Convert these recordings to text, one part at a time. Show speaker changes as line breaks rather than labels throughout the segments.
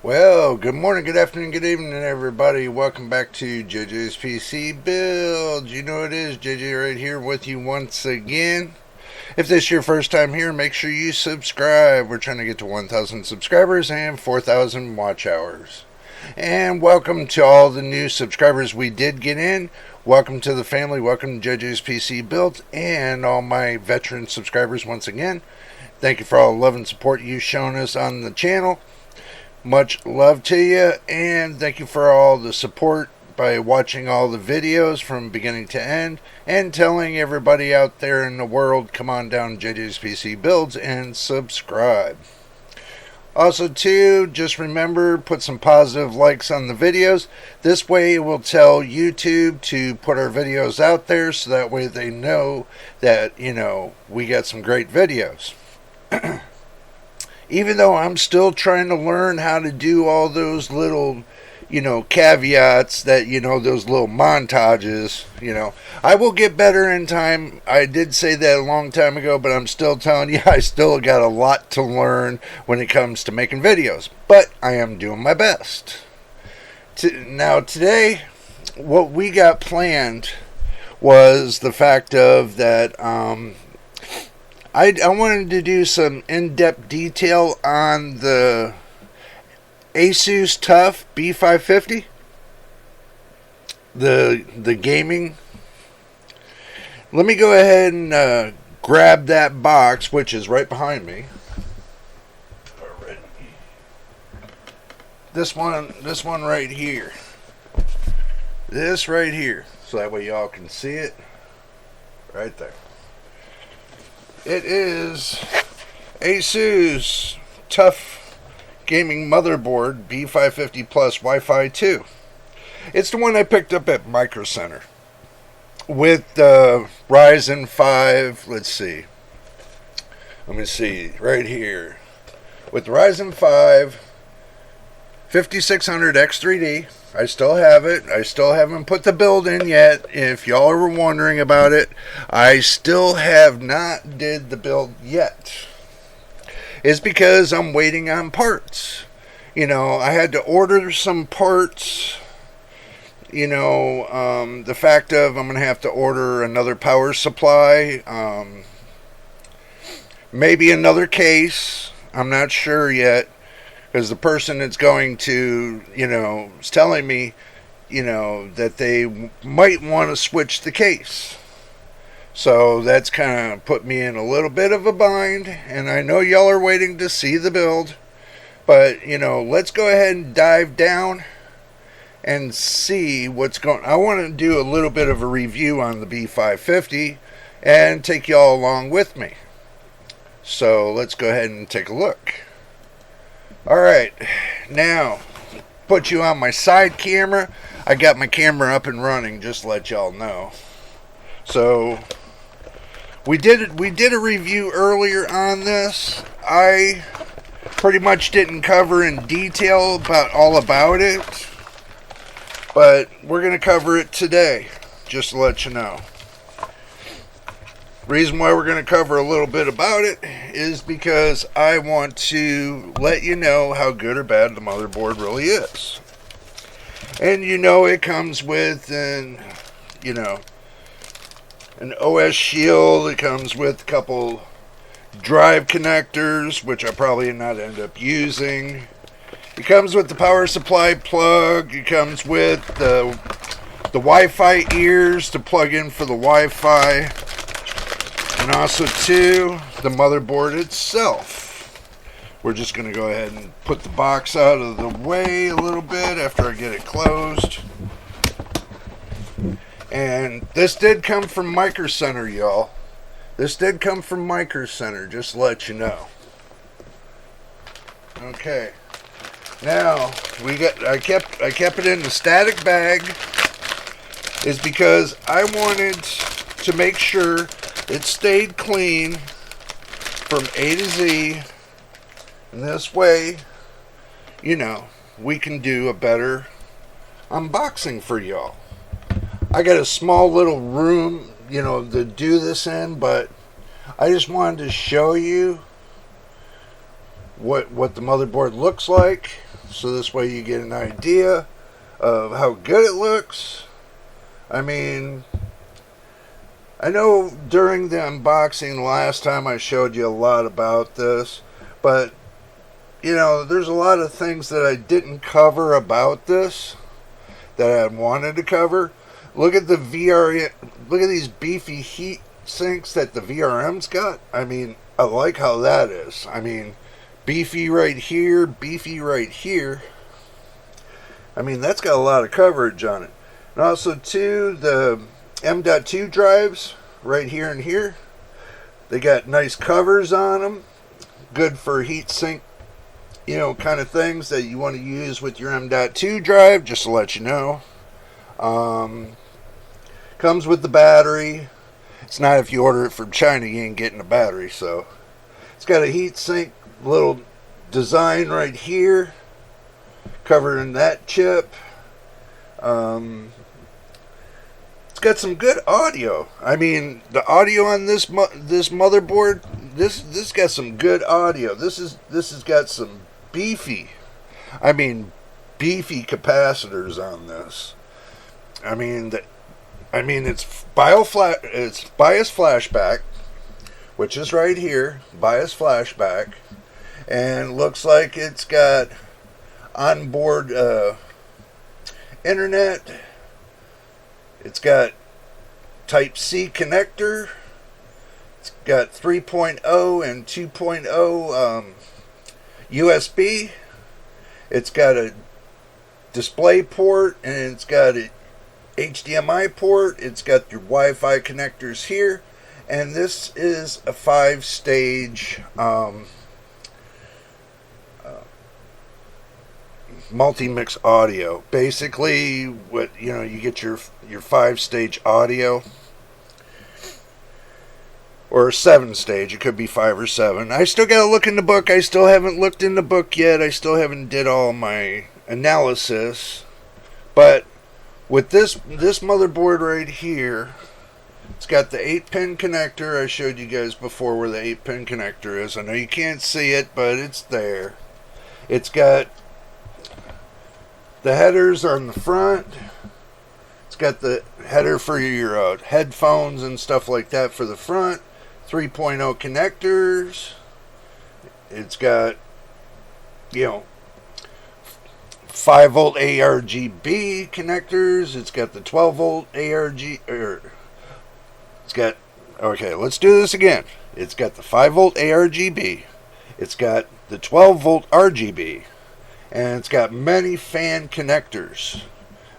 Well, good morning, good afternoon, good evening, everybody. Welcome back to JJ's PC Build. You know it is JJ right here with you once again. If this is your first time here, make sure you subscribe. We're trying to get to 1,000 subscribers and 4,000 watch hours. And welcome to all the new subscribers we did get in. Welcome to the family. Welcome to JJ's PC Build and all my veteran subscribers once again. Thank you for all the love and support you've shown us on the channel. Much love to you, and thank you for all the support by watching all the videos from beginning to end and telling everybody out there in the world, come on down to JJ's PC Builds and subscribe. Also too, just remember, put some positive likes on the videos. This way it will tell YouTube to put our videos out there, so that way they know that, we got some great videos. Even though I'm still trying to learn how to do all those little, caveats that, those little montages, I will get better in time. I did say that a long time ago, but I'm still telling you, I still got a lot to learn when it comes to making videos. But I am doing my best. Now, today, what we got planned was the fact of that, I wanted to do some in-depth detail on the Asus TUF B550, the gaming. Let me go ahead and grab that box, which is right behind me. This one right here. This right here, so that way y'all can see it right there. It is Asus TUF Gaming Motherboard B550 Plus Wi-Fi 2. It's the one I picked up at Micro Center with Ryzen 5. Let's see. Let me see right here with Ryzen 5 5600 X3D. I still have it. I still haven't put the build in yet. If y'all are wondering about it, I still have not did the build yet. It's because I'm waiting on parts. I had to order some parts. The fact of I'm going to have to order another power supply. Maybe another case. I'm not sure yet. Because the person that's going to, is telling me, that they might want to switch the case. So that's kind of put me in a little bit of a bind. And I know y'all are waiting to see the build. But, let's go ahead and dive down and see what's going on. I want to do a little bit of a review on the B550 and take y'all along with me. So let's go ahead and take a look. Alright, now, put you on my side camera. I got my camera up and running, just to let y'all know. So, we did a review earlier on this. I pretty much didn't cover in detail all about it. But we're going to cover it today, just to let you know. Reason why we're going to cover a little bit about it is because I want to let you know how good or bad the motherboard really is. And it comes with an OS shield. It comes with a couple drive connectors, which I probably not end up using. It comes with the power supply plug. It comes with the Wi-Fi ears to plug in for the Wi-Fi. And also, too, the motherboard itself. We're just going to go ahead and put the box out of the way a little bit after I get it closed. And this did come from Micro Center, y'all. This did come from Micro Center, just to let you know. Okay. Now, I kept it in the static bag is because I wanted to make sure it stayed clean from A to Z. And this way, we can do a better unboxing for y'all. I got a small little room, to do this in, but I just wanted to show you what the motherboard looks like, so this way you get an idea of how good it looks. I mean, I know during the unboxing last time I showed you a lot about this, but you know, there's a lot of things that I didn't cover about this that I wanted to cover. Look at the look at these beefy heat sinks that the VRM's got. I mean, I like how that is. I mean, beefy right here, beefy right here. I mean, that's got a lot of coverage on it. And also, too, the M.2 drives right here and here. They got nice covers on them. Good for heat sink, you know, kind of things that you want to use with your M.2 drive, just to let you know. Comes with the battery. It's not if you order it from China, you ain't getting a battery. So it's got a heat sink little design right here, covering that chip. It's got some good audio. I mean, the audio on this motherboard, this got some good audio. This has got some beefy, I mean, beefy capacitors on this. I mean it's bias flashback, which is right here, bias flashback, and looks like it's got onboard internet. It's got Type-C connector. It's got 3.0 and 2.0 USB. It's got a display port, and it's got a HDMI port. It's got your Wi-Fi connectors here, and this is a 5-stage multi-mix audio. Basically, what you get your 5-stage audio, or 7-stage. It could be 5 or 7. I still gotta look in the book. I still haven't looked in the book yet. I still haven't did all my analysis. But with this motherboard right here, it's got the 8-pin connector. I showed you guys before where the 8-pin connector is. I know you can't see it, but it's there. It's got the headers on the front. It's got the header for your headphones and stuff like that for the front. 3.0 connectors. It's got, 5-volt ARGB connectors. It's got the 12-volt okay, let's do this again. It's got the 5-volt ARGB. It's got the 12-volt RGB. And it's got many fan connectors.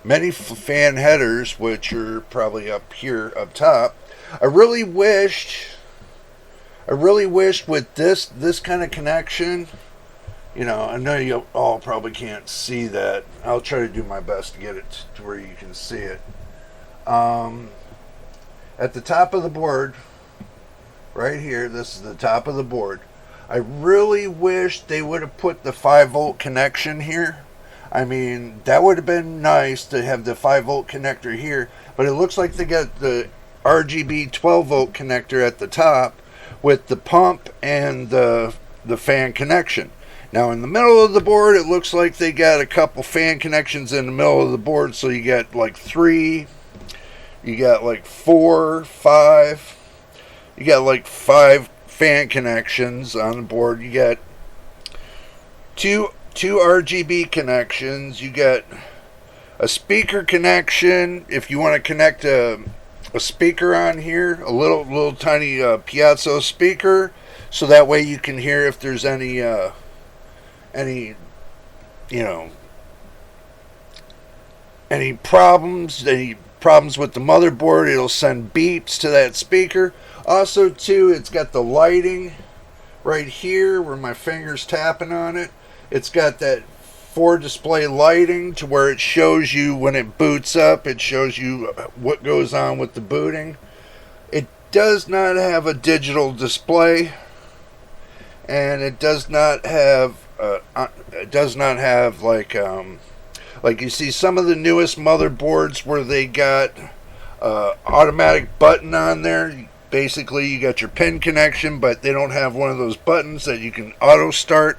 Many fan headers, which are probably up here, up top. I really wished with this kind of connection, I know you all probably can't see that. I'll try to do my best to get it to where you can see it. At the top of the board, right here, this is the top of the board. I really wish they would have put the 5-volt connection here. I mean, that would have been nice to have the 5-volt connector here, but it looks like they got the RGB 12-volt connector at the top with the pump and the fan connection. Now, in the middle of the board, it looks like they got a couple fan connections in the middle of the board, so you got like 3, you got like 4, 5, you got like 5 fan connections on the board. You got two RGB connections. You got a speaker connection if you want to connect a speaker on here, a little tiny piezo speaker, so that way you can hear if there's any problems with the motherboard. It'll send beeps to that speaker. Also, too, it's got the lighting right here where my finger's tapping on it. It's got that 4-display lighting to where it shows you when it boots up. It shows you what goes on with the booting. It does not have a digital display, and it does not have like you see some of the newest motherboards where they got automatic button on there. Basically, you got your pin connection, but they don't have one of those buttons that you can auto start.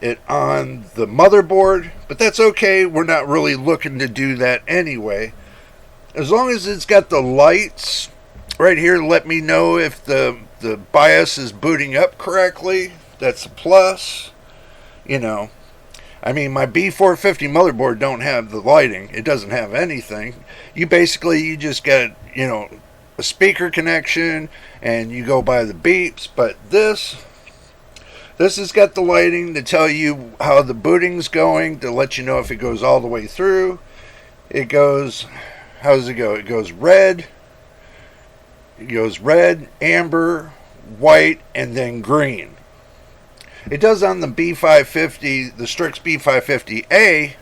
it on the motherboard, but that's okay. We're not really looking to do that anyway. As long as it's got the lights right here, let me know if the BIOS is booting up correctly. That's a plus. You know, I mean, my B550 motherboard don't have the lighting. It doesn't have anything. You just got, a speaker connection, and you go by the beeps. But this has got the lighting to tell you how the booting's going, to let you know if it goes all the way through. It goes, how does it go? It goes red, amber, white, and then green. It does on the B550, the Strix B550A.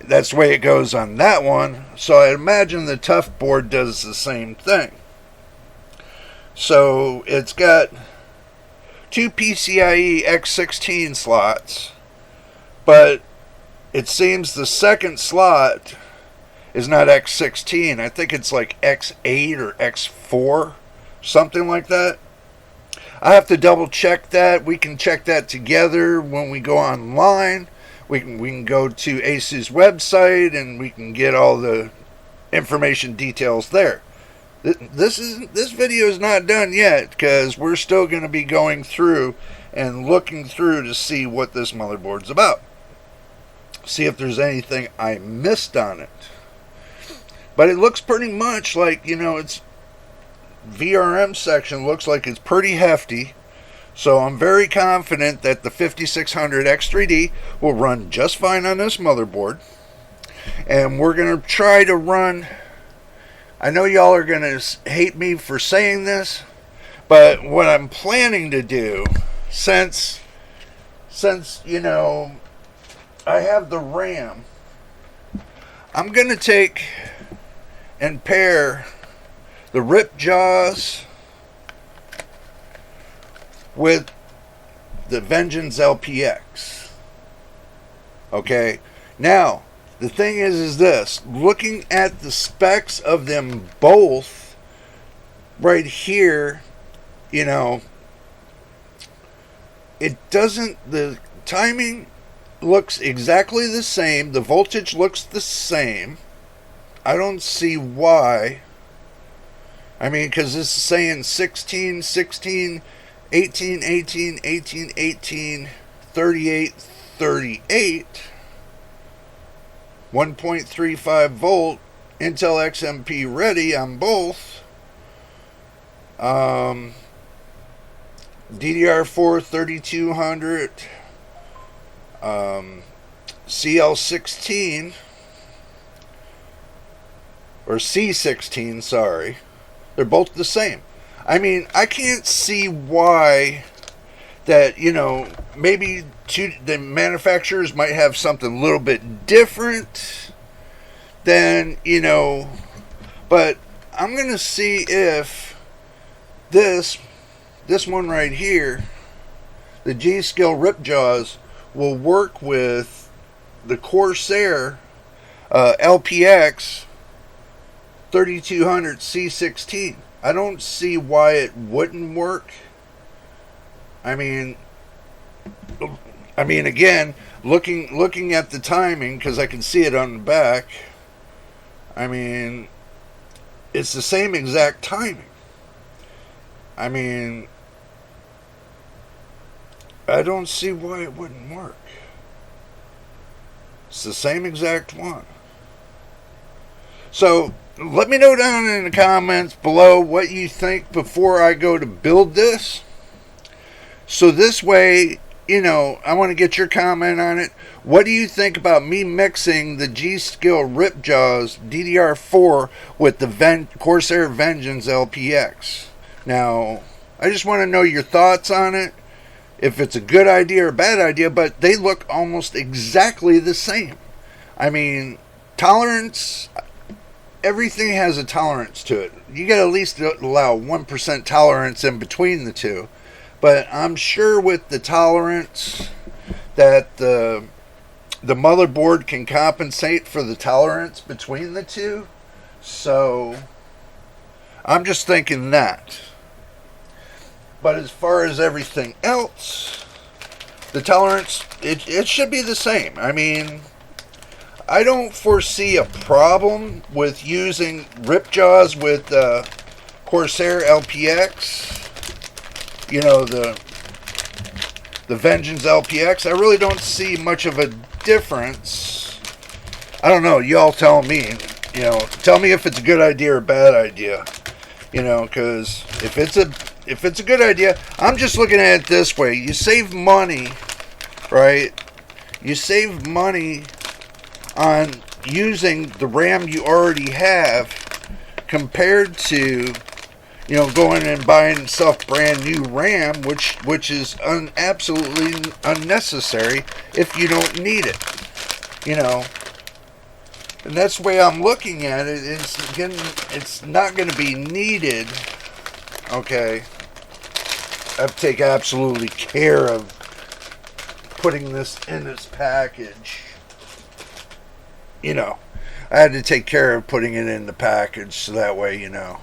That's the way it goes on that one. So I imagine the Tough board does the same thing. So it's got 2 PCIe X16 slots, but it seems the second slot is not X16. I think it's like X8 or X4, something like that. I have to double check that. We can check that together when we go online. We can go to Asus website and we can get all the information details there. This video is not done yet, because we're still going to be going through and looking through to see what this motherboard's about. See if there's anything I missed on it. But it looks pretty much like, it's VRM section looks like it's pretty hefty. So I'm very confident that the 5600 X3D will run just fine on this motherboard. And we're going to try to run, I know y'all are going to hate me for saying this, but what I'm planning to do, since I have the RAM, I'm going to take and pair the rip jaws with the Vengeance LPX. Okay? Now, the thing is this. Looking at the specs of them both right here, it doesn't, the timing looks exactly the same. The voltage looks the same. I don't see why. I mean, because this is saying 16, 16, 18, 18, 18, 18, 38, 38, 1.35 volt, Intel XMP ready on both, DDR4 3200, CL16, or C16, sorry. They're both the same. I mean, I can't see why that, maybe the manufacturers might have something a little bit different than, but I'm going to see if this one right here, the G-Skill Ripjaws, will work with the Corsair LPX 3200 C16. I don't see why it wouldn't work. I mean again, looking at the timing, because I can see it on the back. I mean, it's the same exact timing. I mean, I don't see why it wouldn't work. It's the same exact one. So let me know down in the comments below what you think before I go to build this. So this way, I want to get your comment on it. What do you think about me mixing the G-Skill Ripjaws DDR4 with the Corsair Vengeance LPX? Now, I just want to know your thoughts on it. If it's a good idea or a bad idea, but they look almost exactly the same. I mean, tolerance, everything has a tolerance to it. You got to at least allow 1% tolerance in between the two. But I'm sure with the tolerance that the motherboard can compensate for the tolerance between the two. So I'm just thinking that. But as far as everything else, The tolerance, it should be the same. I mean, I don't foresee a problem with using Ripjaws with Corsair LPX. You know, the Vengeance LPX. I really don't see much of a difference. I don't know. Y'all tell me. You know, tell me if it's a good idea or a bad idea. You know, because if it's a good idea, I'm just looking at it this way. You save money, right? You save money on using the RAM you already have compared to, you know, going and buying yourself brand new RAM, which is absolutely unnecessary if you don't need it. You know, and that's the way I'm looking at it. It's not going to be needed. Okay, I have to take absolutely care of putting this in this package. You know, I had to take care of putting it in the package so that way, you know,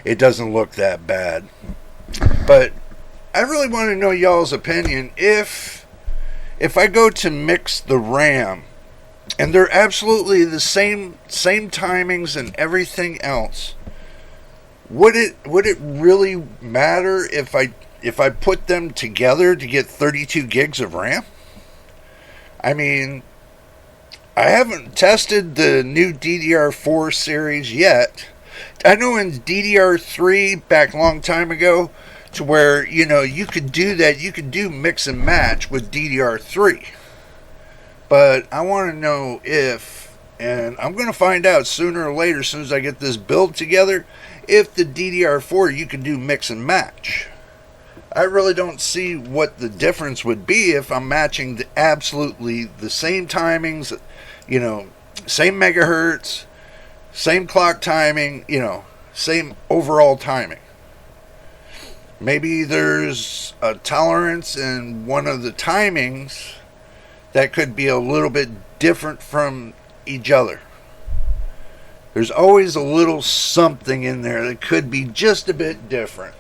it doesn't look that bad. But I really want to know y'all's opinion. If I go to mix the RAM, and they're absolutely the same timings and everything else, would it really matter if I put them together to get 32 gigs of RAM? I mean, I haven't tested the new DDR4 series yet. I know in DDR3 back a long time ago, to where, you know, you could do that. You could do mix and match with DDR3. But I want to know if, and I'm going to find out sooner or later as soon as I get this build together, if the DDR4 you can do mix and match. I really don't see what the difference would be if I'm matching absolutely the same timings, you know, same megahertz, same clock timing, you know, same overall timing. Maybe there's a tolerance in one of the timings that could be a little bit different from each other. There's always a little something in there that could be just a bit different.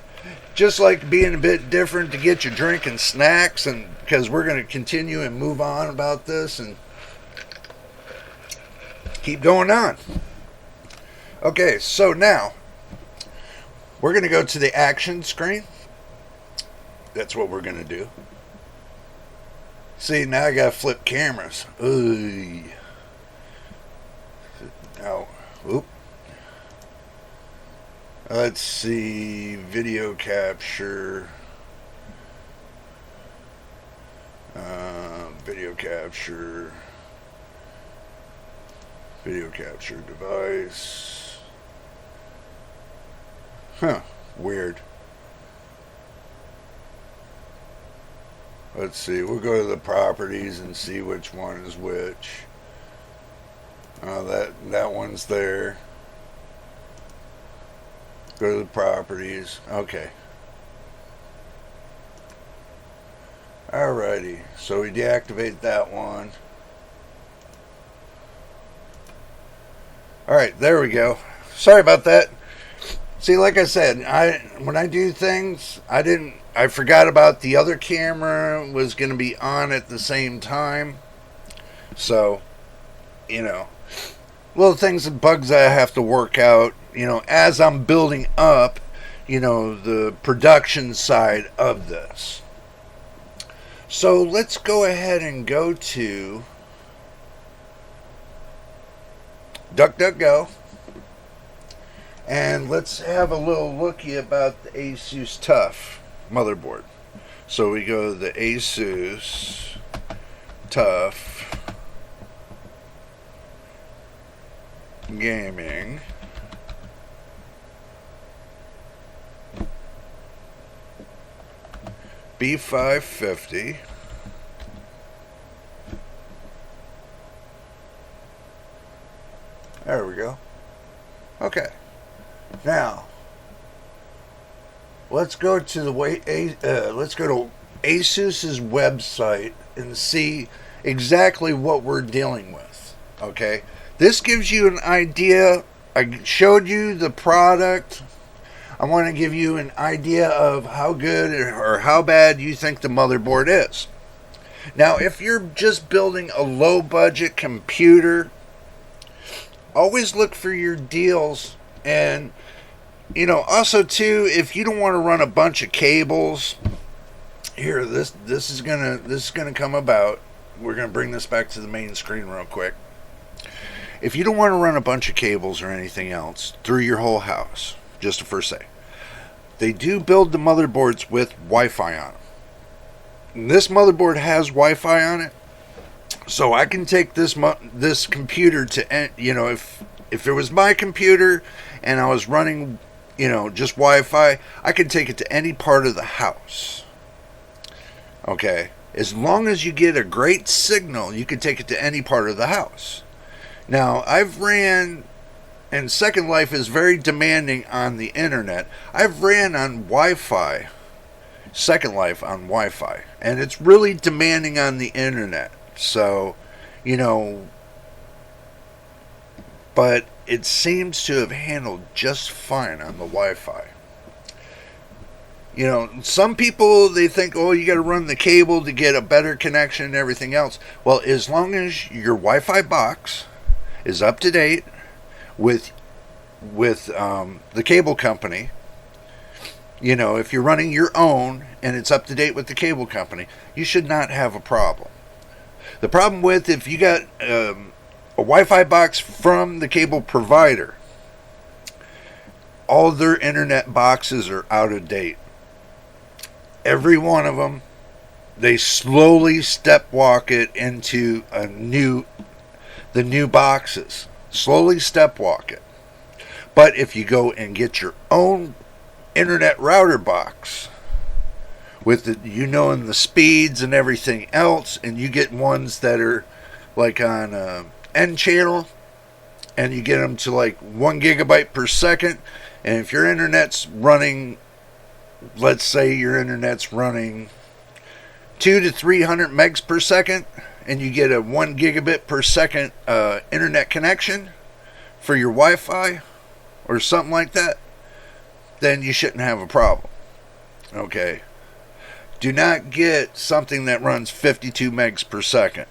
Just like being a bit different to get your drink and snacks, and because we're going to continue and move on about this and keep going on. Okay, so now we're going to go to the action screen. That's what we're going to do. See, now I got to flip cameras. Ooh. Now, oop. Let's see, video capture. Video capture device. Huh, weird. Let's see, we'll go to the properties and see which one is which. That one's there. Go to the properties. Okay. Alrighty, so we deactivate that one. Alright, there we go. Sorry about that. See, like I said, when I do things, I forgot about the other camera was going to be on at the same time. So, you know, little things and bugs I have to work out, you know, as I'm building up, you know, the production side of this. So let's go ahead and go to DuckDuckGo. And let's have a little looky about the Asus TUF motherboard. So we go to the Asus TUF Gaming. B550. There we go. Okay. Now, let's go to let's go to Asus's website and see exactly what we're dealing with. Okay, this gives you an idea. I showed you the product. I want to give you an idea of how good or how bad you think the motherboard is. Now, if you're just building a low budget computer, always look for your deals. And also too, if you don't want to run a bunch of cables, here, this is gonna come about. We're gonna bring this back to the main screen real quick. If you don't want to run a bunch of cables or anything else through your whole house, just to first say, they do build the motherboards with Wi-Fi on them. And this motherboard has Wi-Fi on it, so I can take this computer to, if it was my computer and I was running, just Wi-Fi, I could take it to any part of the house. Okay, as long as you get a great signal, you can take it to any part of the house. Now, I've ran, and Second Life is very demanding on the internet. I've ran on Wi-Fi, Second Life on Wi-Fi, and it's really demanding on the internet. So, but it seems to have handled just fine on the Wi-Fi. Some people, they think, oh, you got to run the cable to get a better connection and everything else. Well, as long as your Wi-Fi box is up to date with the cable company, if you're running your own and it's up to date with the cable company, you should not have a problem. The problem with, if you got a Wi-Fi box from the cable provider, all their internet boxes are out of date. Every one of them, they slowly step walk it into the new boxes. Slowly step walk it. But if you go and get your own internet router box with and the speeds and everything else, and you get ones that are like on N channel, and you get them to like 1 gigabyte per second, and if your internet's running, let's say your internet's running 200 to 300 megs per second, and you get a 1 gigabit per second internet connection for your Wi-Fi or something like that, then you shouldn't have a problem. Okay. Do not get something that runs 52 megs per second.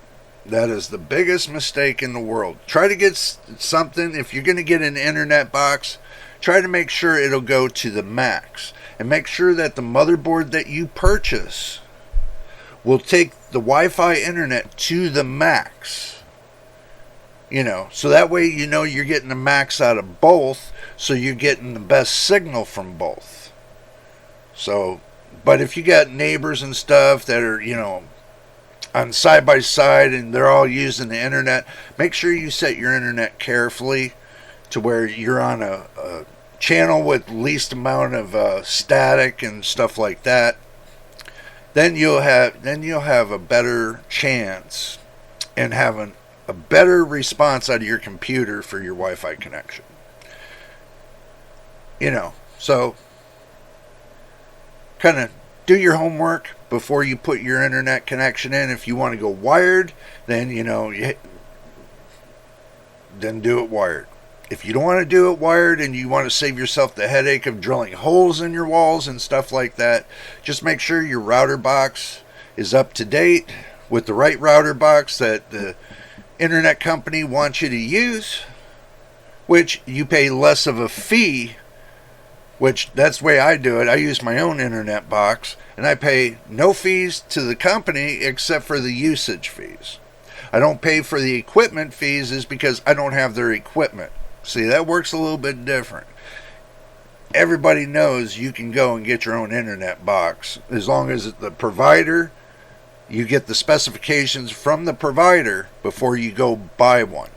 That is the biggest mistake in the world. Try to get something, if you're going to get an internet box, try to make sure it'll go to the max. And make sure that the motherboard that you purchase will take the Wi-Fi internet to the max. So that way you're getting the max out of both, so you're getting the best signal from both. So, but if you got neighbors and stuff that are, on side by side and they're all using the internet, make sure you set your internet carefully to where you're on a channel with least amount of static and stuff like that. Then you'll have a better chance and having a better response out of your computer for your Wi-Fi connection. So kind of do your homework before you put your internet connection in. If you want to go wired, then then do it wired. If you don't want to do it wired and you want to save yourself the headache of drilling holes in your walls and stuff like that, just make sure your router box is up to date with the right router box that the internet company wants you to use, which you pay less of a fee, which that's the way I do it. I use my own internet box and I pay no fees to the company except for the usage fees. I don't pay for the equipment fees is because I don't have their equipment. See, that works a little bit different. Everybody knows you can go and get your own internet box as long as the provider, you get the specifications from the provider before you go buy one.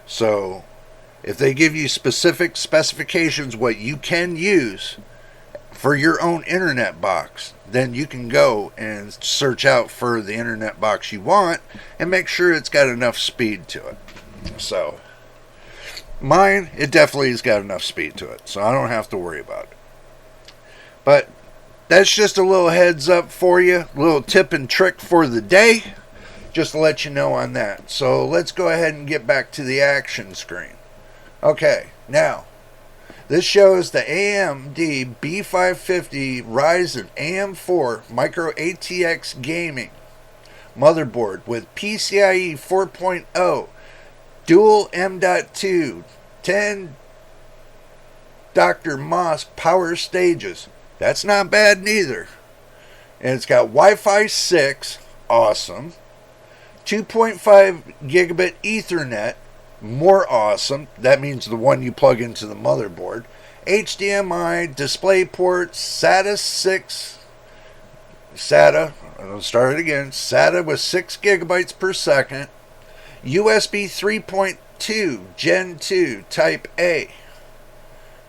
So if they give you specific specifications what you can use for your own internet box, then you can go and search out for the internet box you want and make sure it's got enough speed to it. So mine, it definitely has got enough speed to it, so I don't have to worry about it. But that's just a little heads up for you, a little tip and trick for the day, just to let you know on that. So let's go ahead and get back to the action screen. Okay, now, this shows the AMD B550 Ryzen AM4 Micro ATX Gaming motherboard with PCIe 4.0, dual M.2, 10 Dr. Moss power stages. That's not bad neither. And it's got Wi-Fi 6, awesome. 2.5 gigabit Ethernet, more awesome. That means the one you plug into the motherboard. HDMI, display ports, SATA, I'll start it again, SATA with 6 gigabytes per second, USB 3.2 Gen 2 Type A,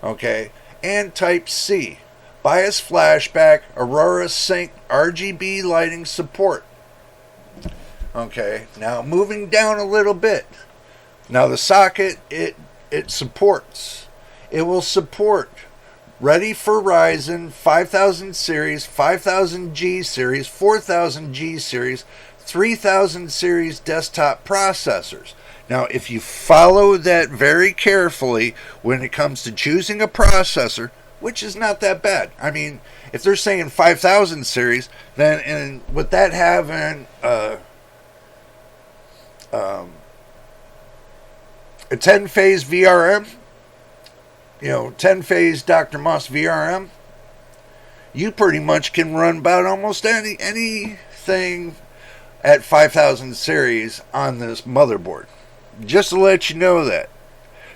okay, and Type C. Bias flashback, Aurora Sync, RGB lighting support. Okay, now moving down a little bit. Now the socket, it supports. It will support Ready for Ryzen 5000 series, 5000G series, 4000G series, 3000 series desktop processors. Now, if you follow that very carefully when it comes to choosing a processor, which is not that bad. I mean, if they're saying 5000 series, then and with that having a 10-phase VRM, 10-phase Dr. Moss VRM, you pretty much can run about almost anything at 5000 series on this motherboard. Just to let you know that.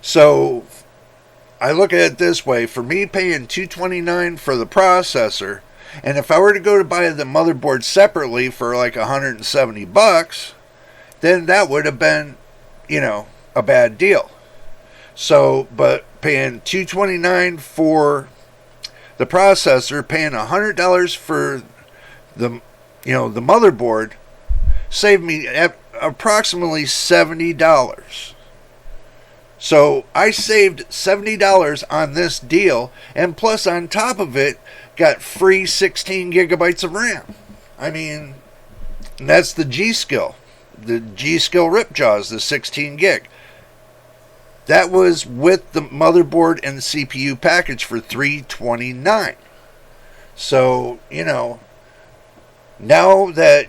So I look at it this way: for me paying $229 for the processor, and if I were to go to buy the motherboard separately for like $170, then that would have been, a bad deal. So, but paying $229 for the processor, paying $100 for the motherboard, saved me approximately $70. So I saved $70 on this deal, and plus on top of it, got free 16 gigabytes of RAM. I mean, and that's the G-Skill. The G-Skill Ripjaws, the 16 gig. That was with the motherboard and the CPU package for $329. So, now that,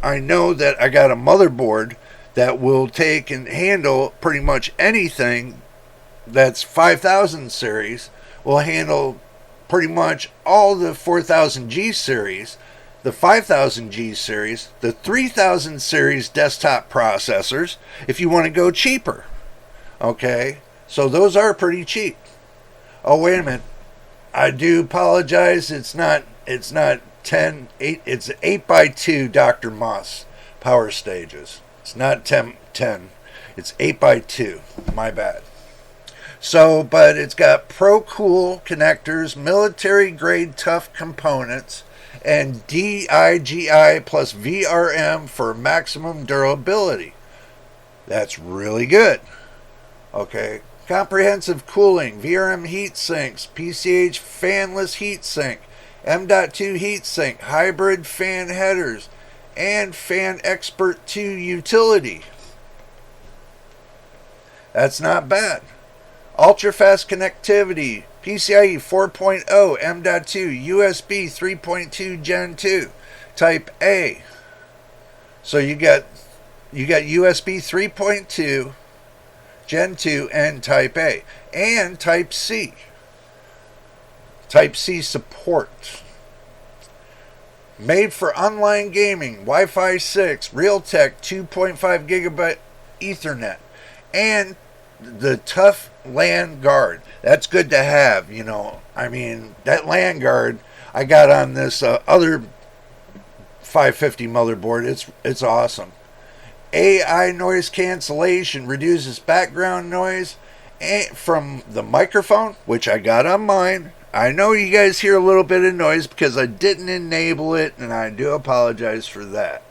I know that I got a motherboard that will take and handle pretty much anything that's 5000 series, will handle pretty much all the 4000G series, the 5000G series, the 3000 series desktop processors, if you want to go cheaper. Okay, so those are pretty cheap. Oh, wait a minute. I do apologize. It's not 10, 8, it's 8x2 Dr. Moss power stages. It's not 10. It's 8x2. My bad. So, but it's got Pro Cool connectors, military grade tough components, and DIGI plus VRM for maximum durability. That's really good. Okay, comprehensive cooling, VRM heat sinks, PCH fanless heat sink, M.2 heat sink, hybrid fan headers, and Fan Expert 2 utility. That's not bad. Ultra fast connectivity, PCIe 4.0, M.2, USB 3.2 Gen 2, Type A. So you got USB 3.2, Gen 2, and Type A, and Type C. Type C support. Made for online gaming, Wi-Fi 6, Realtek 2.5 gigabit Ethernet, and the tough LAN guard. That's good to have, I mean, that LAN guard I got on this other 550 motherboard. It's awesome. AI noise cancellation reduces background noise from the microphone, which I got on mine. I know you guys hear a little bit of noise because I didn't enable it, and I do apologize for that.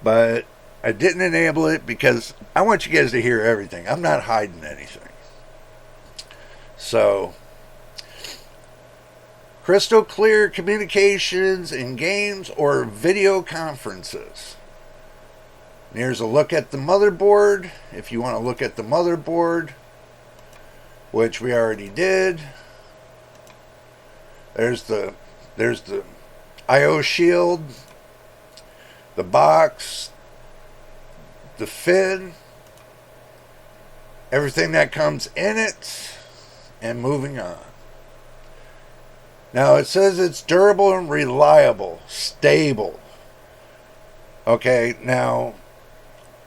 But I didn't enable it because I want you guys to hear everything. I'm not hiding anything. So, crystal clear communications in games or video conferences. Here's a look at the motherboard. If you want to look at the motherboard, which we already did. There's the IO shield. the box, the fin, everything that comes in it, and moving on. Now it says it's durable and reliable, stable. Okay, now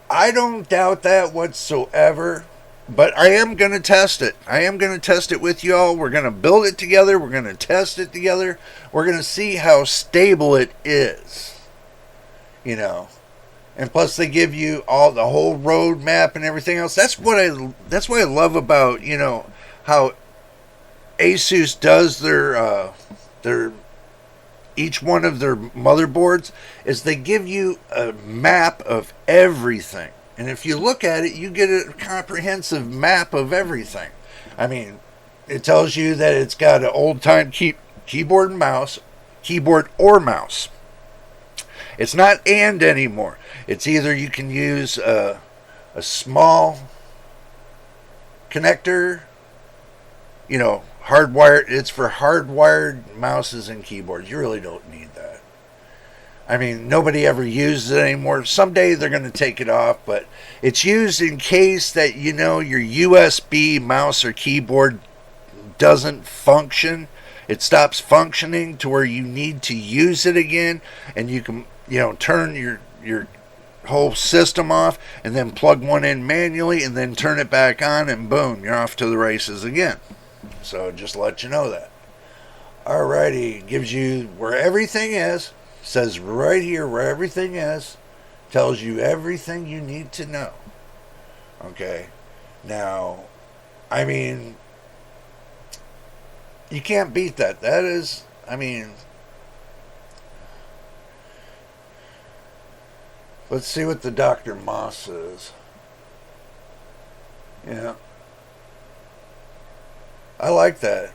I don't doubt that whatsoever, but I am going to test it. I am going to test it with y'all. We're going to build it together. We're going to test it together. We're going to see how stable it is. You know. And plus they give you all the whole road map and everything else. That's what I love about, you know, how Asus does their each one of their motherboards is they give you a map of everything. And if you look at it, you get a comprehensive map of everything. I mean, it tells you that it's got an old-time keyboard or mouse. It's not and anymore. It's either you can use a small connector, you know, hardwired. It's for hardwired mouses and keyboards. You really don't need that. I mean, nobody ever uses it anymore. Someday they're going to take it off, but it's used in case that, you know, your USB mouse or keyboard doesn't function. It stops functioning to where you need to use it again, and you can, you know, turn your whole system off and then plug one in manually and then turn it back on, and boom, you're off to the races again. So just let you know that. Alrighty, gives you where everything is. Says right here where everything is. Tells you everything you need to know. Okay. Now, I mean, you can't beat that. That is, I mean, let's see what the Dr. Moss says. Yeah. I like that.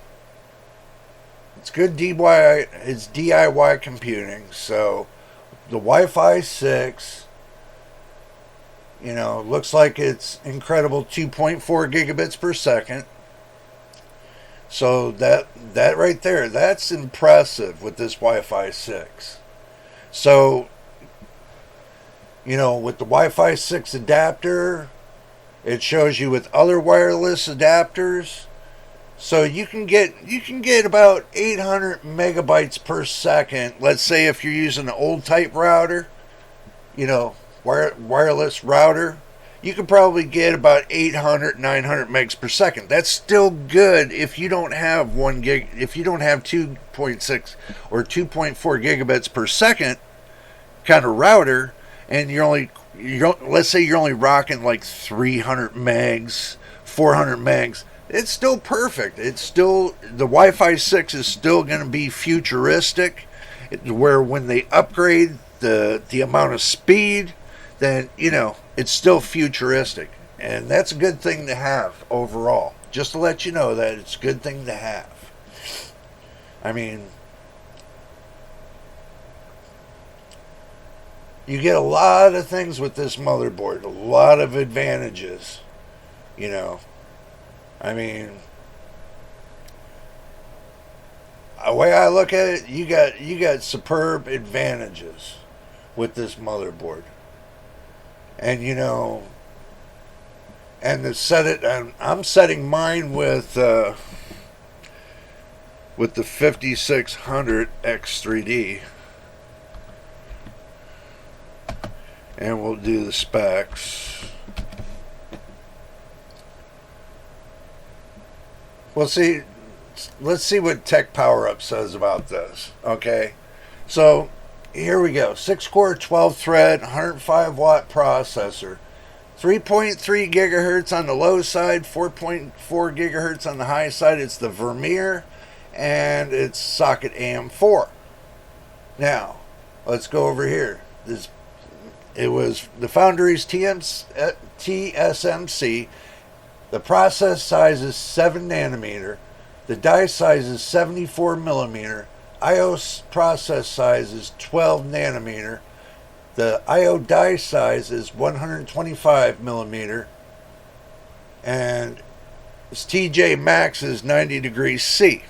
It's good DIY. It's DIY computing. So the Wi-Fi 6, you know, looks like it's incredible 2.4 gigabits per second. So that right there, that's impressive with this Wi-Fi 6. So, you know, with the Wi-Fi 6 adapter, it shows you with other wireless adapters. So you can get about 800 megabytes per second. Let's say if you're using an old type router, you know, wireless router, you can probably get about 800, 900 megs per second. That's still good if you don't have 1 gig, if you don't have 2.6 or 2.4 gigabits per second kind of router, and let's say you're only rocking like 300 megs, 400 megs. It's still perfect. It's still, the Wi-Fi 6 is still going to be futuristic, where when they upgrade the amount of speed, then, you know, it's still futuristic. And that's a good thing to have overall. Just to let you know that it's a good thing to have. I mean, you get a lot of things with this motherboard, a lot of advantages, you know. I mean, the way I look at it, you got superb advantages with this motherboard. And, you know, and to set it, I'm setting mine with the 5600 X3D. And we'll do the specs. Well, see, let's see what Tech Power Up says about this. Okay, so here we go. 6-core, 12-thread, 105 watt processor, 3.3 gigahertz on the low side, 4.4 gigahertz on the high side. It's the Vermeer, and it's socket AM4. Now, let's go over here. It was the Foundry's TSMC. The process size is 7 nanometer. The die size is 74 millimeter. I/O process size is 12 nanometer. The I/O die size is 125 millimeter. And its TJ max is 90 degrees C.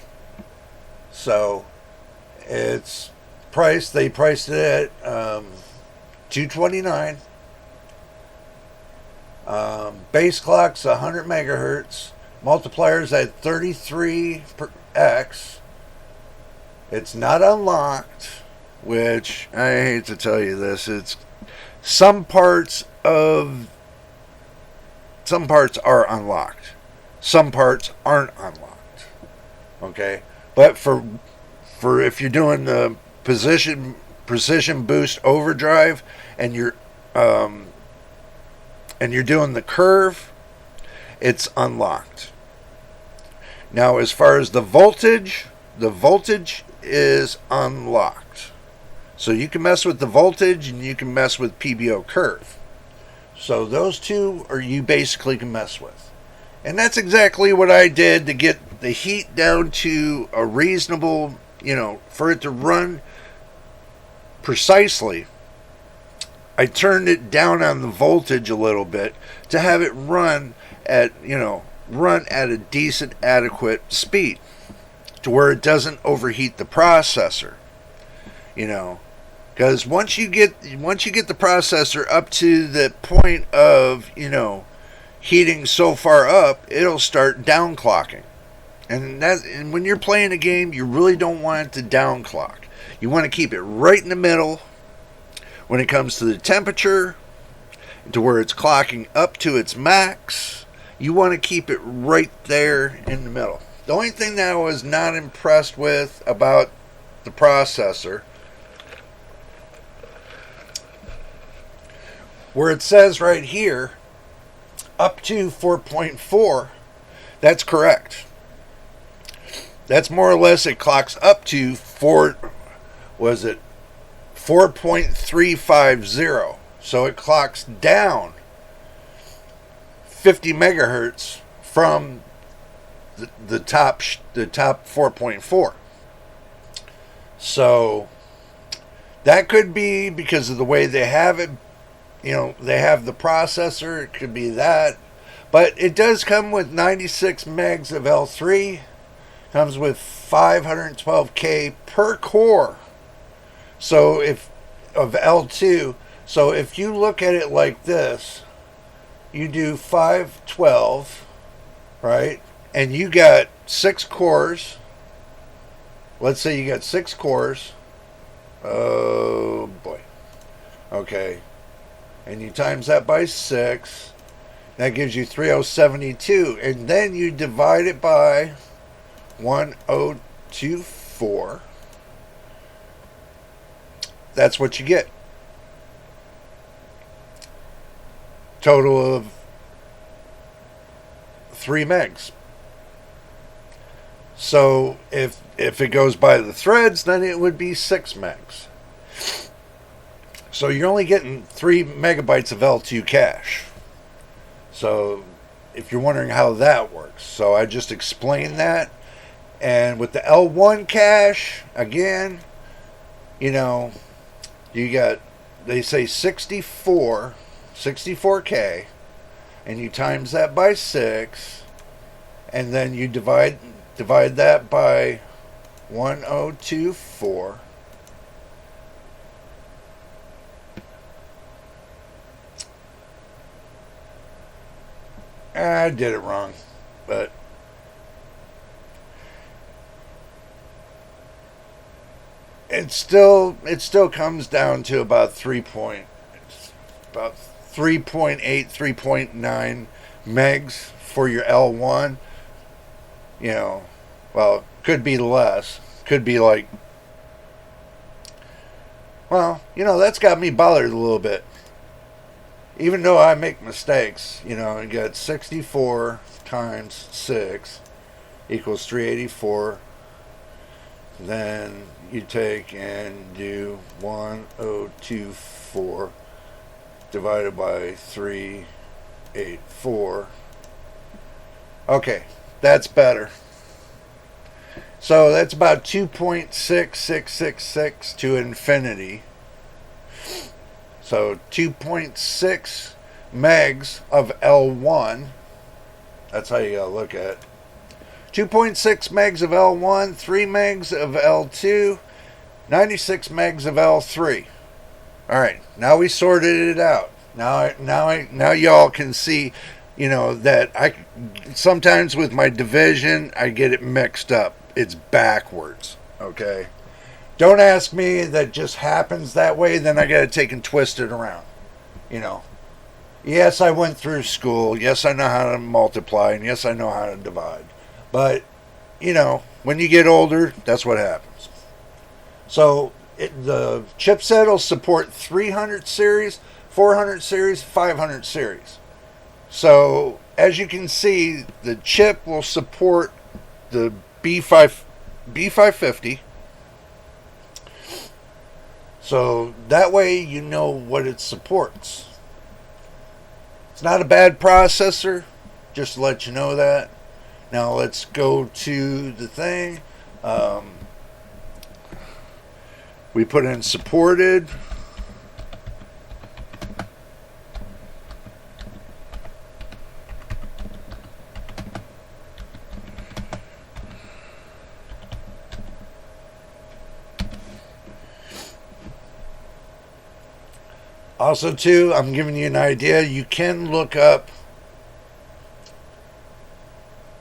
So it's priced, they priced it at 229. Base clock's 100 megahertz. Multipliers at 33x. It's not unlocked, which I hate to tell you this. It's some parts are unlocked. Some parts aren't unlocked. Okay, but for if you're doing the precision boost overdrive and you're doing the curve, it's unlocked. Now, as far as the voltage is unlocked. So you can mess with the voltage and you can mess with PBO curve. So those two are you basically can mess with. And that's exactly what I did to get the heat down to a reasonable, for it to run precisely. I turned it down on the voltage a little bit to have it run at a decent, adequate speed to where it doesn't overheat the processor. Because once you get the processor up to the point of, heating so far up, it'll start downclocking. And when you're playing a game, you really don't want it to downclock. You want to keep it right in the middle when it comes to the temperature, to where it's clocking up to its max. You want to keep it right there in the middle. The only thing that I was not impressed with about the processor, where it says right here, up to 4.4, that's correct. That's more or less, it clocks up to 4.350. So it clocks down 50 megahertz from the top 4.4. So that could be because of the way they have it. They have the processor. It could be that. But it does come with 96 megs of L3. Comes with 512K per core. So of L2. So if you look at it like this, you do 512, right? And you got 6 cores. Let's say you got 6 cores. Oh boy. Okay. And you times that by 6. That gives you 3072. And then you divide it by 1024. That's what you get. Total of 3 megs. So if it goes by the threads, then it would be 6 megs. So you're only getting 3 megabytes of L2 cache. So if you're wondering how that works, so I just explained that. And with the L1 cache, again, you got, they say 64K, and you times that by 6, and then you divide that by 1024. I did it wrong, but it still comes down to about 3.8, 3.9 megs for your L1. Well, could be less. Could be like, that's got me bothered a little bit. Even though I make mistakes, you got 64 times 6 equals 384. Then you take and do 1024 divided by 384. Okay, that's better. So that's about 2.6666 to infinity. So 2.6 megs of L1. That's how you gotta look at it. 2.6 megs of L1, 3 megs of L2, 96 megs of L3. All right, now we sorted it out. Now y'all can see, that I sometimes with my division I get it mixed up. It's backwards. Okay, don't ask me. That just happens that way. Then I got to take and twist it around. You know. Yes, I went through school. Yes, I know how to multiply, and yes, I know how to divide. But when you get older, that's what happens. So the chipset will support 300 series, 400 series, 500 series. So as you can see, the chip will support the B550. So that way you know what it supports. It's not a bad processor, just to let you know that. Now let's go to the thing. We put in supported. Also, too, I'm giving you an idea. You can look up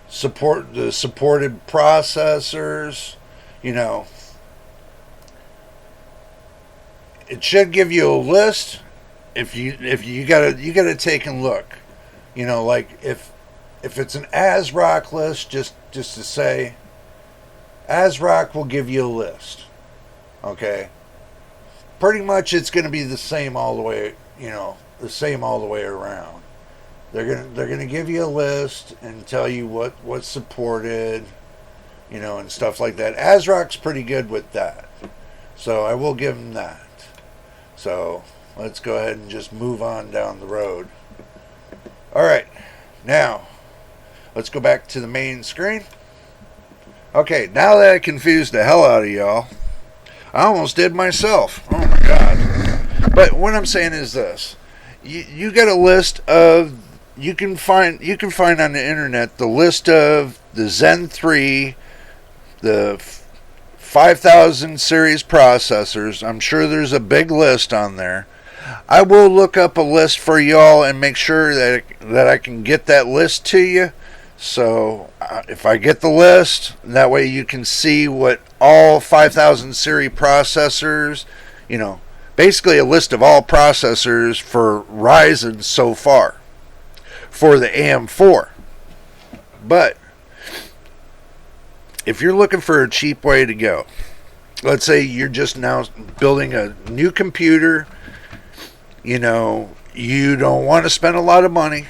the supported processors. It should give you a list. If you gotta take and look. Like if it's an ASRock list, just to say, ASRock will give you a list. Okay. Pretty much it's going to be the same all the way, the same all the way around. They're gonna give you a list and tell you what's supported, and stuff like that. ASRock's pretty good with that, so I will give them that. So let's go ahead and just move on down the road. All right, now let's go back to the main screen. Okay, now that I confused the hell out of y'all, I almost did myself. Oh my god. But what I'm saying is this. You get a list of you can find on the internet the list of the Zen 3, the 5000 series processors. I'm sure there's a big list on there. I will look up a list for y'all and make sure that I can get that list to you. So if I get the list, that way you can see what all 5000 series processors, basically a list of all processors for Ryzen so far for the AM4. But if you're looking for a cheap way to go, let's say you're just now building a new computer, you don't want to spend a lot of money.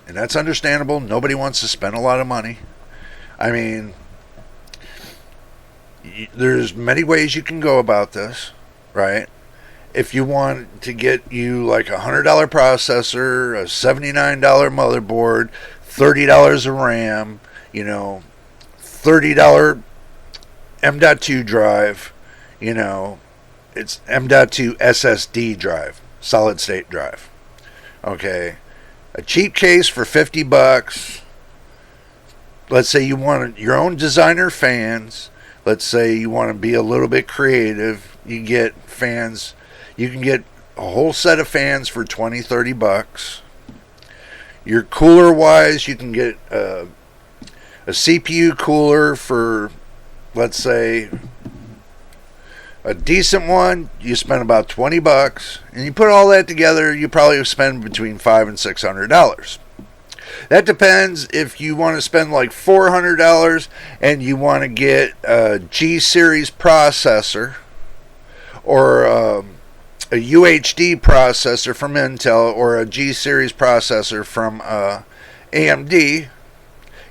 And that's understandable. Nobody wants to spend a lot of money. I mean, there's many ways you can go about this, right? If you want to get you like a $100 processor, a $79 motherboard, $30 of RAM, $30 M.2 drive, it's M.2 SSD drive, solid state drive. Okay. A cheap case for $50. Let's say you want your own designer fans. Let's say you want to be a little bit creative. You get fans. You can get a whole set of fans for $20-$30. Your cooler wise, you can get a CPU cooler for, let's say, a decent one. You spend about $20, and you put all that together, you probably spend between $500 and $600. That depends if you want to spend like $400 and you want to get a G series processor or a UHD processor from Intel or a G series processor from AMD.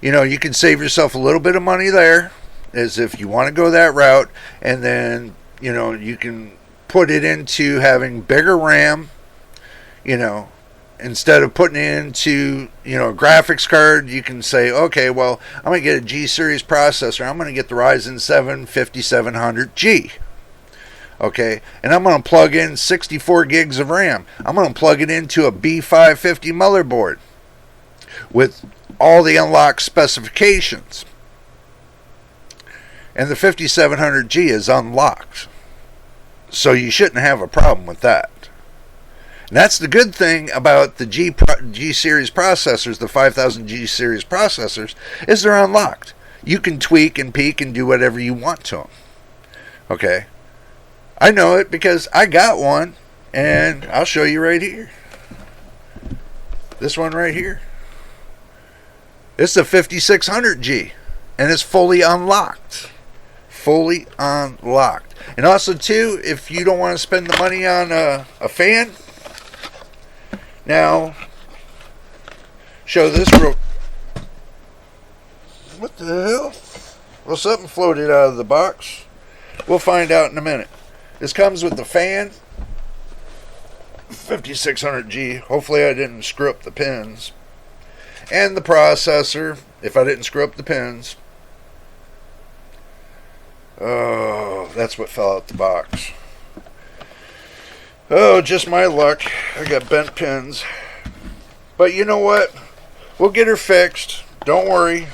You can save yourself a little bit of money there, as if you want to go that route, and then you can put it into having bigger RAM, instead of putting it into, a graphics card. You can say, okay, well, I'm going to get a G series processor. I'm going to get the Ryzen 7 5700G. Okay, and I'm going to plug in 64 gigs of RAM. I'm going to plug it into a B550 motherboard with all the unlocked specifications. And the 5700G is unlocked. So you shouldn't have a problem with that. And that's the good thing about the G series processors, the 5000 G series processors, is they're unlocked. You can tweak and peek and do whatever you want to them. Okay? I know it because I got one, and I'll show you right here. This one right here. It's a 5600G, and it's fully unlocked. Fully unlocked. And also, too, if you don't want to spend the money on a fan, now, show this real... What the hell? Well, something floated out of the box. We'll find out in a minute. This comes with the fan, 5600G. Hopefully I didn't screw up the pins. And the processor, if I didn't screw up the pins. Oh, that's what fell out the box. Oh, just my luck. I got bent pins. But you know what? We'll get her fixed. Don't worry.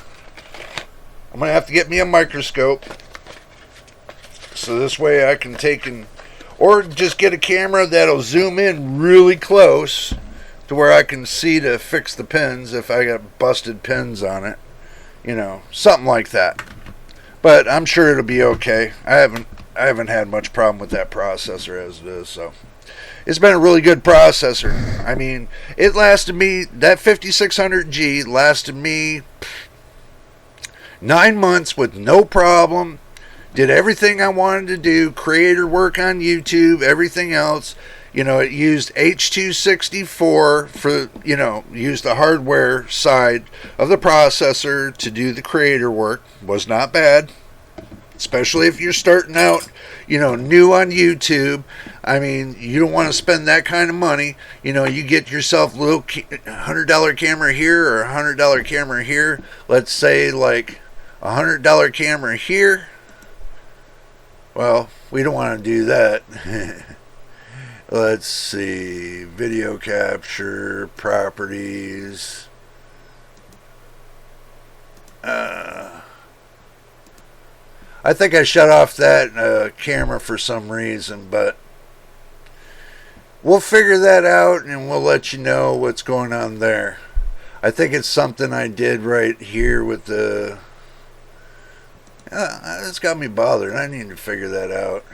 I'm going to have to get me a microscope. So this way I can take and... Or just get a camera that'll zoom in really close to where I can see to fix the pins if I got busted pins on it. You know, something like that. But I'm sure it'll be okay. I haven't had much problem with that processor as it is, so it's been a really good processor. I mean, it lasted me, that 5600G lasted me 9 months with no problem. Did everything I wanted to do, creator work on YouTube, everything else. You know, it used H.264 for, you know, used the hardware side of the processor to do the creator work. Was not bad. Especially if you're starting out, you know, new on YouTube. I mean, you don't want to spend that kind of money. You know, you get yourself a little $100 camera here or a $100 camera here. Let's say like a $100 camera here. Well, we don't want to do that. Let's see, video capture, properties. I think I shut off that camera for some reason, but we'll figure that out and we'll let you know what's going on there. I think it's something I did right here with the... it's got me bothered. I need to figure that out.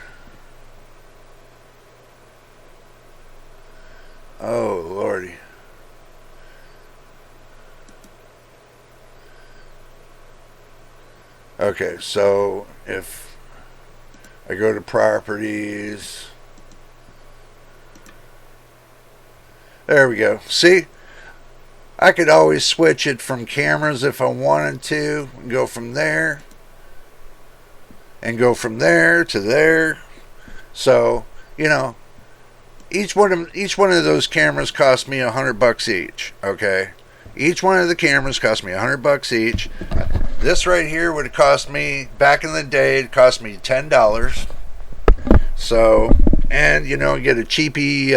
Oh, Lordy. Okay, so if I go to properties, there we go. See, I could always switch it from cameras if I wanted to, and go from there, and go from there to there. So, you know, each one of those cameras cost me $100 each. Okay, each one of the cameras cost me $100 each. This right here would have cost me, back in the day, it cost me $10. So, and you know, get a cheapy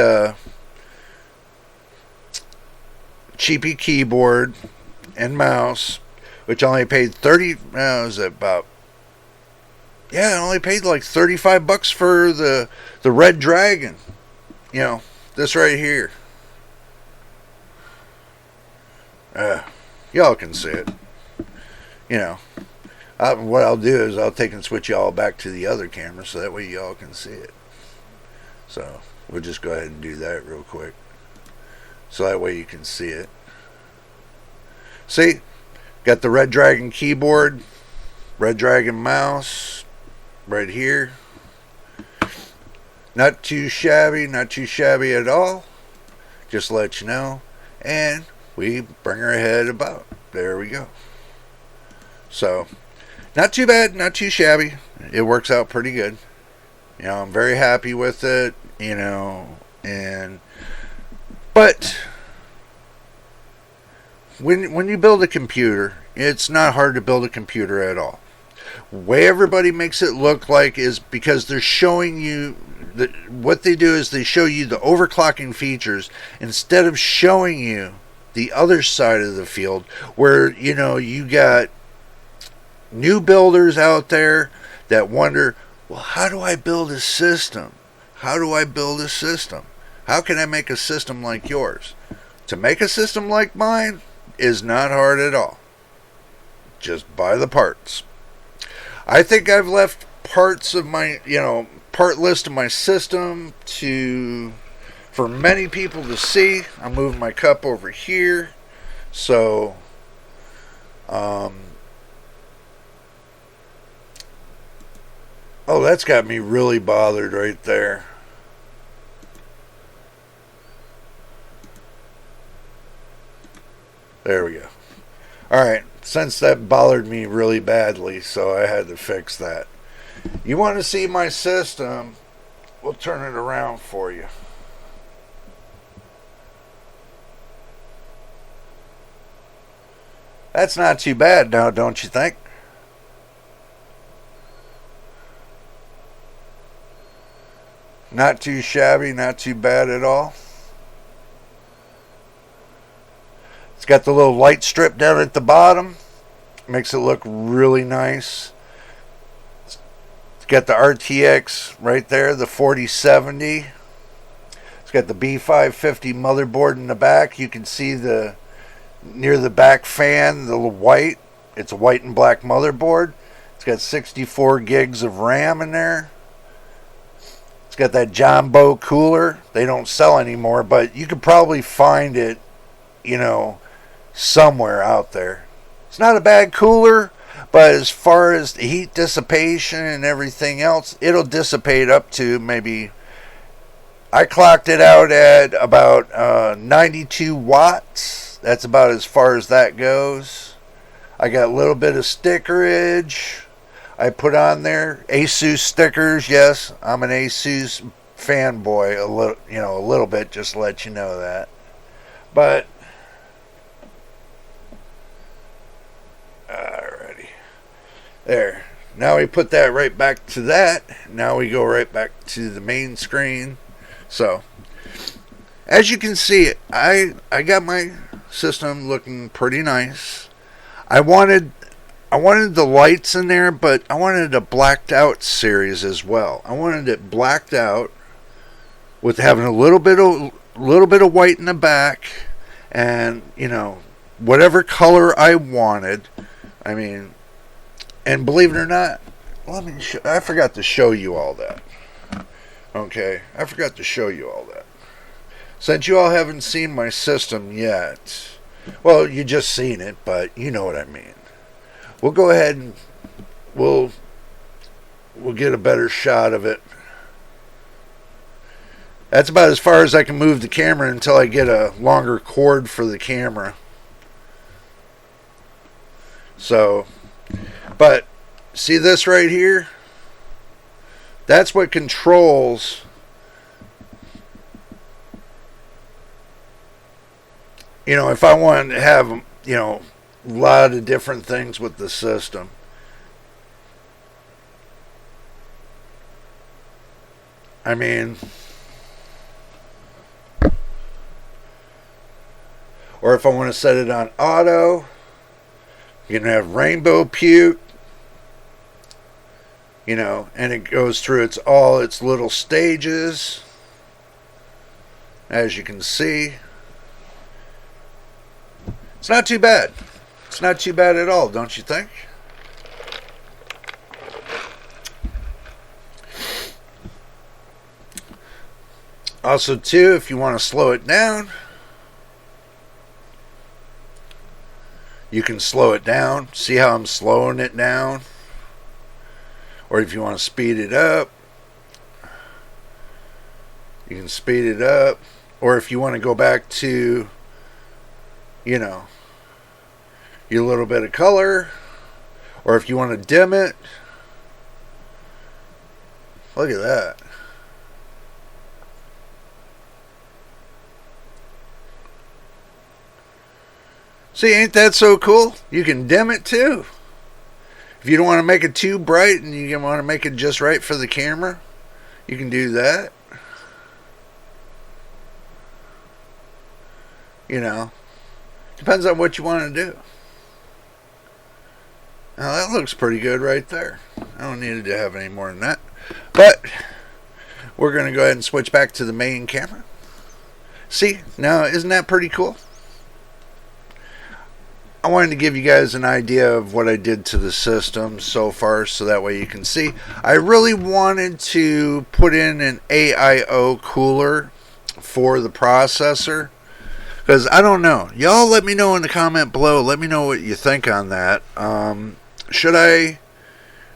keyboard and mouse, which I only paid 30. Was it about? Yeah, I only paid like $35 for the Red Dragon. You know, this right here. Y'all can see it. You know, what I'll do is I'll take and switch y'all back to the other camera so that way y'all can see it. So we'll just go ahead and do that real quick, so that way you can see it. See, got the Red Dragon keyboard, Red Dragon mouse right here. Not too shabby, not too shabby at all. Just to let you know. And we bring her head about. There we go. So, not too bad, not too shabby. It works out pretty good. You know, I'm very happy with it, you know, but when you build a computer, it's not hard to build a computer at all. The way everybody makes it look like is because they're showing you what they do is they show you the overclocking features instead of showing you the other side of the field where, you know, you got new builders out there that wonder, well, how do I build a system? how do I build a system? How can I make a system like yours? To make a system like mine is not hard at all. Just buy the parts. I think I've left parts of my, part list of my system for many people to see. I'm moving my cup over here. So, oh, that's got me really bothered right there. There we go. Alright, since that bothered me really badly, so I had to fix that. You want to see my system, we'll turn it around for you. That's not too bad now, don't you think? Not too shabby, not too bad at all. It's got the little light strip down at the bottom. Makes it look really nice. It's got the RTX right there, the 4070. It's got the B550 motherboard in the back. You can see near the back fan, the white. It's a white and black motherboard. It's got 64 gigs of RAM in there. It's got that Jumbo cooler. They don't sell anymore, but you could probably find it, somewhere out there. It's not a bad cooler, but as far as the heat dissipation and everything else, it'll dissipate up to maybe, I clocked it out at about 92 watts. That's about as far as that goes. I got a little bit of stickerage. I put on there Asus stickers. Yes, I'm an Asus fanboy a little bit, just to let you know that. But alrighty. There. Now we put that right back to that. Now we go right back to the main screen. So, as you can see, I got my system looking pretty nice. I wanted the lights in there, but I wanted a blacked out series as well. I wanted it blacked out with having a little bit of white in the back, and whatever color I wanted. I mean, and believe it or not, I forgot to show you all that. Okay, I forgot to show you all that. Since you all haven't seen my system yet, well, you just seen it, but you know what I mean. We'll go ahead and we'll get a better shot of it. That's about as far as I can move the camera until I get a longer cord for the camera. So, but see this right here? That's what controls if I want to have a lot of different things with the system. I mean, or if I want to set it on auto, you can have rainbow puke, and it goes through all its little stages, as you can see. It's not too bad. It's not too bad at all, don't you think? Also, too, if you want to slow it down, you can slow it down. See how I'm slowing it down? Or if you want to speed it up, you can speed it up. Or if you want to go back to, your little bit of color, or if you want to dim it. Look at that. See, ain't that so cool? You can dim it too. If you don't want to make it too bright and you want to make it just right for the camera, you can do that. Depends on what you want to do. Now that looks pretty good right there. I don't need to have any more than that. But we're going to go ahead and switch back to the main camera. See, now isn't that pretty cool? I wanted to give you guys an idea of what I did to the system so far, so that way you can see. I really wanted to put in an AIO cooler for the processor, because I don't know. Y'all let me know in the comment below. Let me know what you think on that. Should I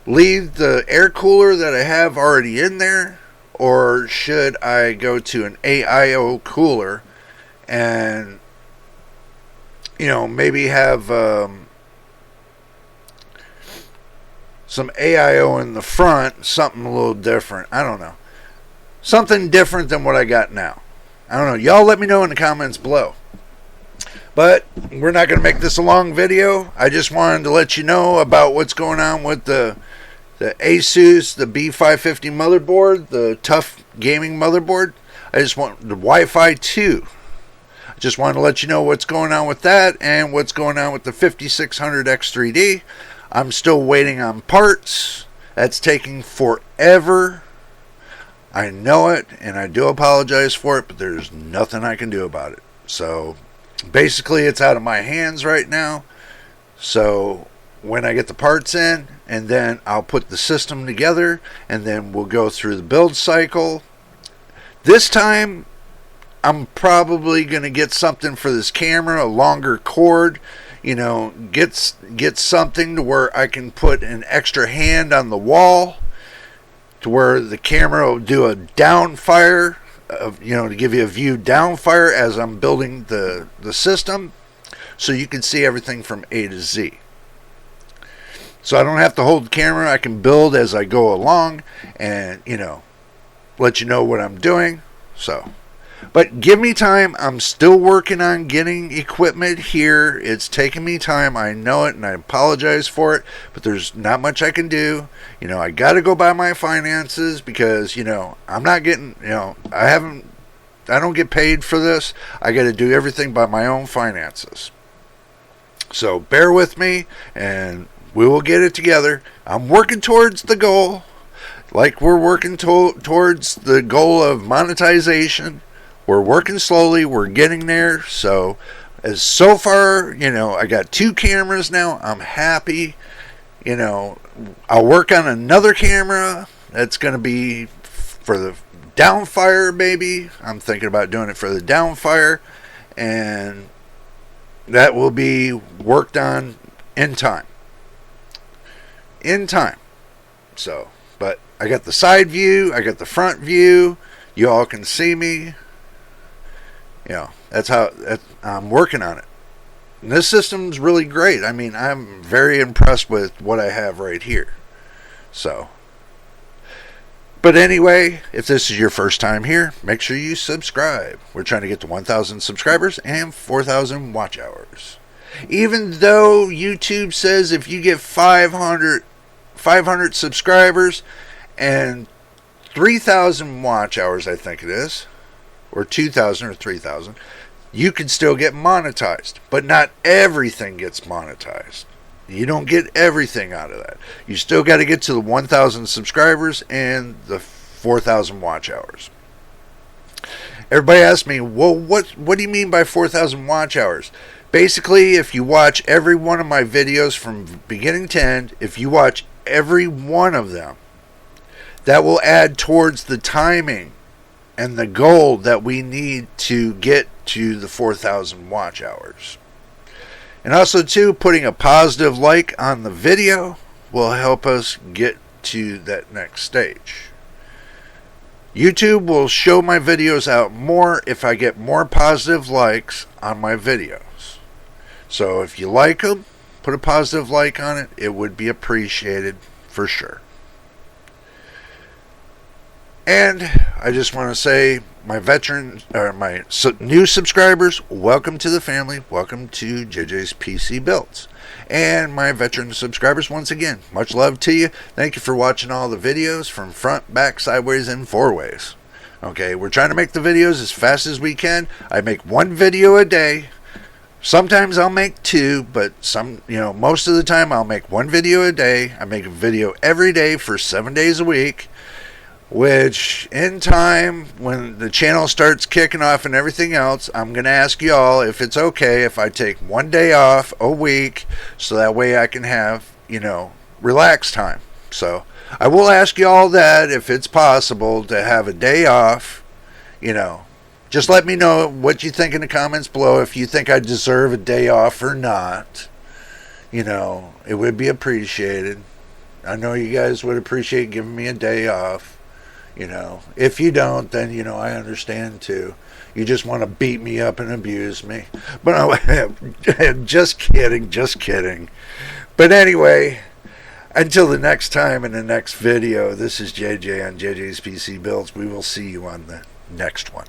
leave the air cooler that I have already in there, or should I go to an AIO cooler and, you know, maybe have some AIO in the front, something a little different. I don't know. Something different than what I got now. I don't know. Y'all let me know in the comments below. But we're not going to make this a long video. I just wanted to let you know about what's going on with the Asus, the B550 motherboard, the tough gaming motherboard. I just want the Wi-Fi 2. Just wanted to let you know what's going on with that and what's going on with the 5600 X3D. I'm still waiting on parts. That's taking forever. I know it, and I do apologize for it, but there's nothing I can do about it. So basically it's out of my hands right now. So when I get the parts in, and then I'll put the system together, and then we'll go through the build cycle. This time I'm probably going to get something for this camera, a longer cord, you know, get something to where I can put an extra hand on the wall to where the camera will do a down fire, you know, to give you a view down fire as I'm building the system, so you can see everything from A to Z. So I don't have to hold the camera. I can build as I go along and, you know, let you know what I'm doing. So, but give me time. I'm still working on getting equipment here. It's taking me time. I know it, and I apologize for it, but there's not much I can do. You know, I got to go by my finances because, you know, I'm not getting, you know, I don't get paid for this. I got to do everything by my own finances. So bear with me, and we will get it together. I'm working towards the goal, like we're working towards the goal of monetization. We're working slowly. We're getting there. So far, you know, I got 2 cameras now. I'm happy. You know, I'll work on another camera that's going to be for the downfire, maybe. I'm thinking about doing it for the downfire, and that will be worked on in time. So, but I got the side view, I got the front view. You all can see me. You know, that's I'm working on it. And this system's really great. I mean, I'm very impressed with what I have right here. So, but anyway, if this is your first time here, make sure you subscribe. We're trying to get to 1,000 subscribers and 4,000 watch hours. Even though YouTube says if you get 500 subscribers and 3,000 watch hours, I think it is, or 2,000 or 3,000, you can still get monetized. But not everything gets monetized. You don't get everything out of that. You still got to get to the 1,000 subscribers and the 4,000 watch hours. Everybody asks me, well, what do you mean by 4,000 watch hours? Basically, if you watch every one of my videos from beginning to end, if you watch every one of them, that will add towards the timing and the goal that we need to get to the 4,000 watch hours. And also, too, putting a positive like on the video will help us get to that next stage. YouTube will show my videos out more if I get more positive likes on my videos. So if you like them, put a positive like on it. It would be appreciated for sure. And I just want to say, my new subscribers, welcome to the family. Welcome to JJ's PC Builds. And my veteran subscribers, once again, much love to you. Thank you for watching all the videos from front, back, sideways, and 4 ways. Okay, we're trying to make the videos as fast as we can. I make 1 video a day. Sometimes I'll make 2, but most of the time I'll make 1 video a day. I make a video every day for 7 days a week. which in time, when the channel starts kicking off and everything else, I'm going to ask y'all if it's okay if I take one day off a week, so that way I can have, relax time. So I will ask y'all that if it's possible to have a day off. Just let me know what you think in the comments below, if you think I deserve a day off or not. It would be appreciated. I know you guys would appreciate giving me a day off. If you don't, then, I understand too. You just want to beat me up and abuse me. But no, just kidding. But anyway, until the next time in the next video, this is JJ on JJ's PC Builds. We will see you on the next one.